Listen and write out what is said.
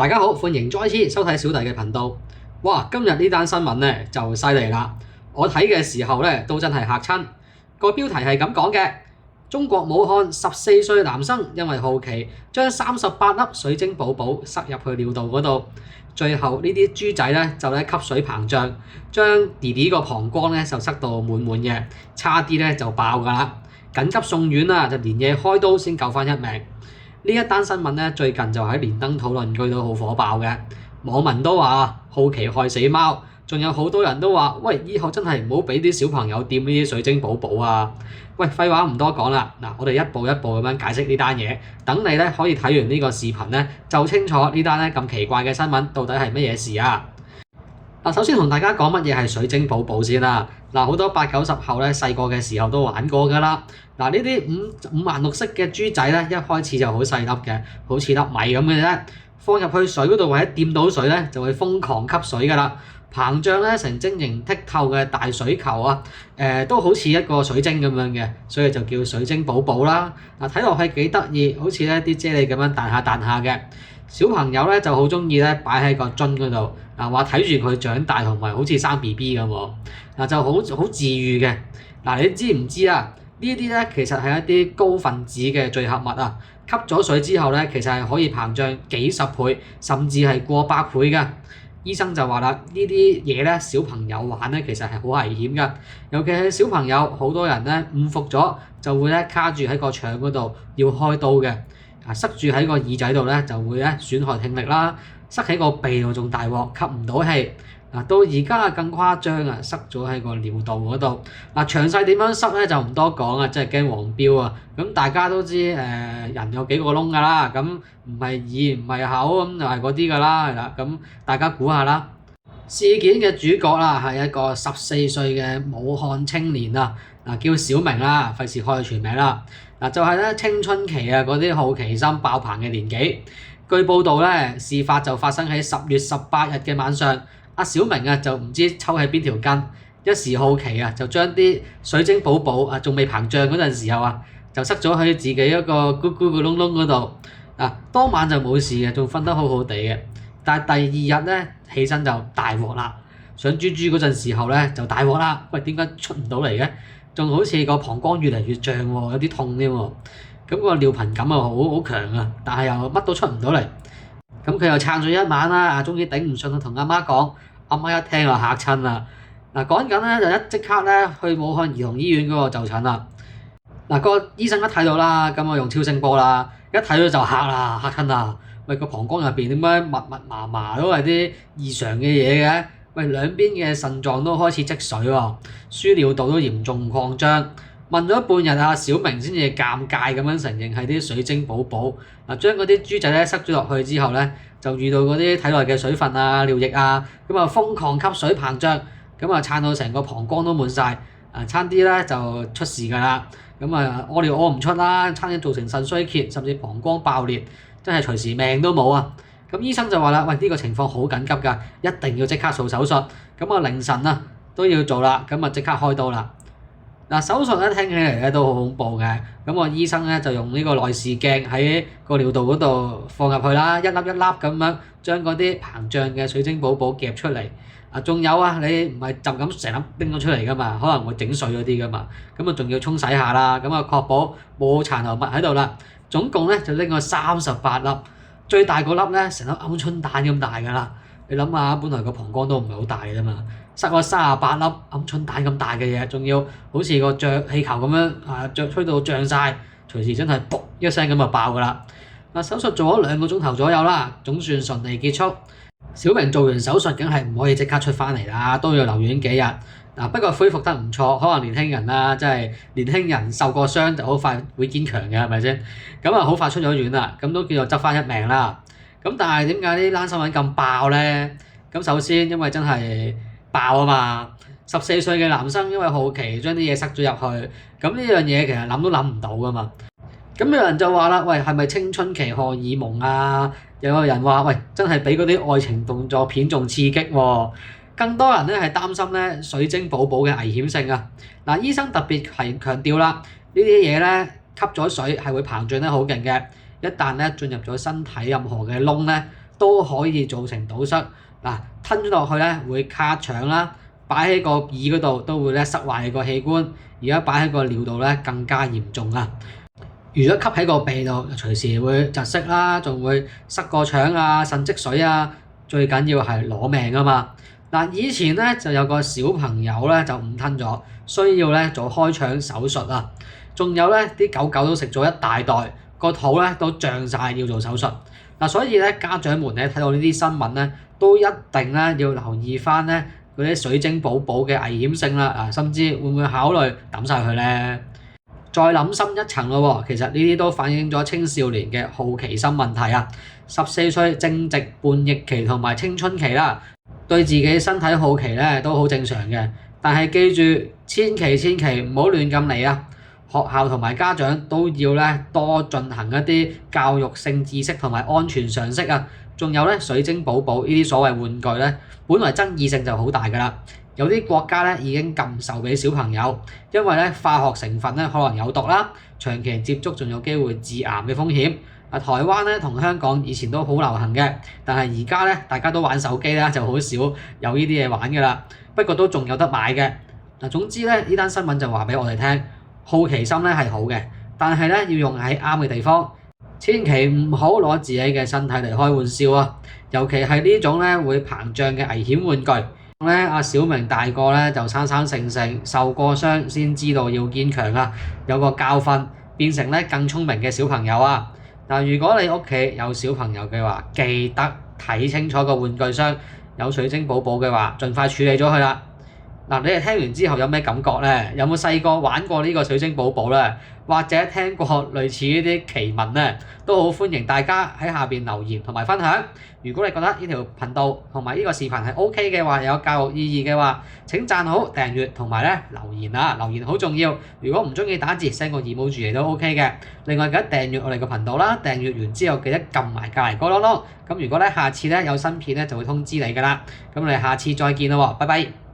大家好，歡迎再次收睇小弟嘅頻道。哇，今日呢單新聞咧就犀利啦！我睇嘅時候咧都真係嚇親。個標題係咁講嘅：中國武漢14歲男生因為好奇，將38粒水晶寶寶塞入去尿道嗰度，最後呢啲豬仔咧就吸水膨脹，將弟弟個膀胱咧就塞到滿滿嘅，差啲咧就爆㗎啦！緊急送院啦，就連夜開刀先救翻一命。呢一單新聞咧，最近就喺連登討論區都好火爆嘅，網民都話好奇害死貓，仲有好多人都話：喂，以後真係唔好俾啲小朋友掂呢啲水晶寶寶啊！喂，廢話唔多講啦，嗱，我哋一步一步咁樣解釋呢單嘢，等你咧可以睇完呢個視頻咧，就清楚呢單咧咁奇怪嘅新聞到底係乜嘢事啊！嗱，首先同大家講乜嘢係水晶寶寶先啦。嗱，好多80、90後咧細個嘅時候都玩過㗎啦。嗱，呢啲五顏六色嘅豬仔咧，一開始就好細粒嘅，好似粒米咁嘅啫。放入去水嗰度或者掂到水咧，就會瘋狂吸水㗎啦。膨脹咧成晶瑩剔透嘅大水球啊，都好似一個水晶咁樣嘅，所以就叫水晶寶寶啦。嗱，睇落去幾得意，好似咧啲啫喱咁樣彈下彈下嘅。小朋友咧就好中意咧擺喺個樽嗰度，嗱，話睇住佢長大同埋好似生 BB 咁喎，嗱，就好治癒嘅。嗱，你知唔知啊？呢啲咧其實係一啲高分子嘅聚合物啊，吸咗水之後咧，其實係可以膨脹幾十倍，甚至係過百倍㗎。醫生就話啦，呢啲嘢咧小朋友玩咧其實係好危險㗎，尤其係小朋友，好多人咧誤服咗就會咧卡住喺個腸嗰度要開刀嘅。塞住喺個耳仔度咧，就會咧損害聽力啦；塞喺個鼻度仲大鑊，吸唔到氣。嗱，到而家更誇張啊，塞咗喺個尿道嗰度。嗱，詳細點樣塞咧就唔多講啊，真係驚黃標啊！咁大家都知人有幾個窿㗎啦，咁唔係耳唔係口咁就係嗰啲㗎啦，係啦。咁大家估下啦。事件嘅主角啦係一個14歲嘅武漢青年啊，嗱，叫小明啦，費事開佢全名啦。嗱，就係咧青春期啊嗰啲好奇心爆棚嘅年紀。據報道咧，事發就發生喺10月18日嘅晚上。阿小明啊就唔知抽喺邊條筋，一時好奇啊就將啲水晶寶寶啊仲未膨脹嗰陣時候啊，就塞咗喺自己一個咕咕嘅窿窿嗰度。嗱，當晚就冇事嘅，仲瞓得好好地嘅。但係第二日咧起身就大鑊啦，上豬豬嗰陣時候咧就大鑊啦。喂，點解出唔到嚟嘅？仲好似個膀胱越嚟越脹喎，有啲痛添喎。咁個尿頻感啊好強啊，但係又乜都出唔到嚟。咁佢又撐咗一晚啦，終於頂唔順，同阿媽講。阿媽一聽就嚇親啦。嗱，趕緊咧就即刻咧去武漢兒童醫院嗰個就診啦。嗱，個醫生一睇到啦，咁我用超聲波啦，一睇到就嚇親啦。喂，個膀胱入邊點解密麻麻都係啲異常嘅嘢嘅？喂，兩邊嘅腎臟都開始積水喎，輸尿道都嚴重擴張。問咗半日啊，小明先至尷尬咁樣承認係啲水晶寶寶。嗱，將嗰啲豬仔咧塞咗落去之後咧，就遇到嗰啲體內嘅水分啊、尿液啊，咁啊瘋狂吸水膨脹，咁啊撐到成個膀胱都滿晒，差啲咧就出事㗎啦。咁啊屙尿屙唔出啦，差啲造成腎衰竭，甚至膀胱爆裂，真係隨時命都冇啊！咁醫生就話啦：喂，呢個情況好緊急㗎，一定要即刻做手術。咁啊凌晨啊都要做啦，咁啊即刻開刀啦。嗱，手術咧聽起嚟咧都好恐怖嘅，咁個醫生咧就用呢個內視鏡喺個尿道嗰度放入去啦，一粒一粒咁樣將嗰啲膨脹嘅水晶寶寶夾出嚟。仲有啊，你唔係就咁成粒拎咗出嚟噶嘛，可能會整碎嗰啲噶嘛，咁啊仲要沖洗下啦，咁啊確保冇殘留物喺度啦。總共咧就拎咗38粒，最大個粒咧成粒鵪鶉蛋咁大㗎啦。你諗下，本來個膀胱都唔係好大嘅啫嘛，塞咗38粒鵪鶉蛋咁大嘅嘢，仲要好似個氣球咁樣吹到脹晒，隨時真係噗一聲咁就爆㗎啦。手術做咗2個鐘頭左右啦，總算順利結束。小明做完手術梗係唔可以即刻出翻嚟啦，都要留院幾日。不過恢復得唔錯，可能年輕人啦，真係年輕人受過傷就好快會堅強嘅，係咪先？咁啊好快出咗院啦，咁都叫做執翻一命啦。咁但係點解呢單新聞咁爆咧？咁首先因為真係爆啊嘛，14歲嘅男生因為好奇將啲嘢塞咗入去，咁呢樣嘢其實諗都諗唔到噶嘛。咁有人就話啦：喂，係咪青春期荷爾蒙啊？又有人話：喂，真係比嗰啲愛情動作片仲刺激喎。更多人咧係擔心咧水晶寶寶嘅危險性啊。嗱，醫生特別係強調啦，呢啲嘢咧吸咗水係會膨脹得好勁嘅。一旦咧進入咗身體任何嘅窿咧，都可以造成堵塞。嗱，吞咗落去咧會卡腸啦，擺喺個耳嗰度都會咧塞壞你個器官，而家擺喺個尿度咧更加嚴重啊！如果吸喺個鼻度，隨時會窒息啦，仲會塞個腸啊、腎積水啊，最緊要係攞命啊嘛！嗱，以前咧就有個小朋友咧就誤吞咗，需要咧做開腸手術啊。仲有咧啲狗狗都食咗一大袋，個肚咧都脹晒，要做手術。嗱，所以咧家長們咧睇到呢啲新聞咧，都一定咧要留意翻咧嗰啲水晶寶寶嘅危險性啦，啊，甚至會唔會考慮抌晒佢咧？再諗深一層咯喎，其實呢啲都反映咗青少年嘅好奇心問題啊。14歲正值叛逆期同埋青春期啦，對自己身體好奇咧都好正常嘅。但係記住，千祈唔好亂咁嚟啊！學校同埋家長都要咧多進行一啲教育性知識同埋安全常識啊。仲有咧水晶寶寶呢啲所謂玩具咧，本來爭議性就好大㗎啦。有啲國家咧已經禁售俾小朋友，因為咧化學成分咧可能有毒啦，長期接觸仲有機會致癌嘅風險。台灣咧同香港以前都好流行嘅，但係而家咧大家都玩手機啦，就好少有呢啲嘢玩㗎啦。不過都仲有得買嘅。總之咧呢單新聞就話俾我哋聽，好奇心咧係好嘅，但係咧要用喺啱嘅地方，千祈唔好攞自己嘅身體嚟開玩笑啊！尤其係呢種咧會膨脹嘅危險玩具。阿小明大個咧就生性受過傷先知道要堅強啊，有個教訓變成咧更聰明嘅小朋友啊！如果你屋企有小朋友嘅話，記得睇清楚個玩具箱，有水晶寶寶嘅話，盡快處理咗佢啦。你哋聽完之後有咩感覺咧？有冇細個玩過呢個水晶寶寶咧？或者聽過類似呢啲奇聞咧？都好歡迎大家喺下邊留言同埋分享。如果你覺得呢條頻道同埋呢個視頻係 OK 嘅話，有教育意義嘅話，請讚好、訂閱同埋咧留言啊！留言好重要。如果唔中意打字，send 個 emoji 嚟都 OK 嘅。另外記得訂閱我哋個頻道啦，訂閱完之後記得撳埋隔離個啷啷。咁如果咧下次咧有新片咧就會通知你㗎啦。咁我哋下次再見啦喎，拜拜。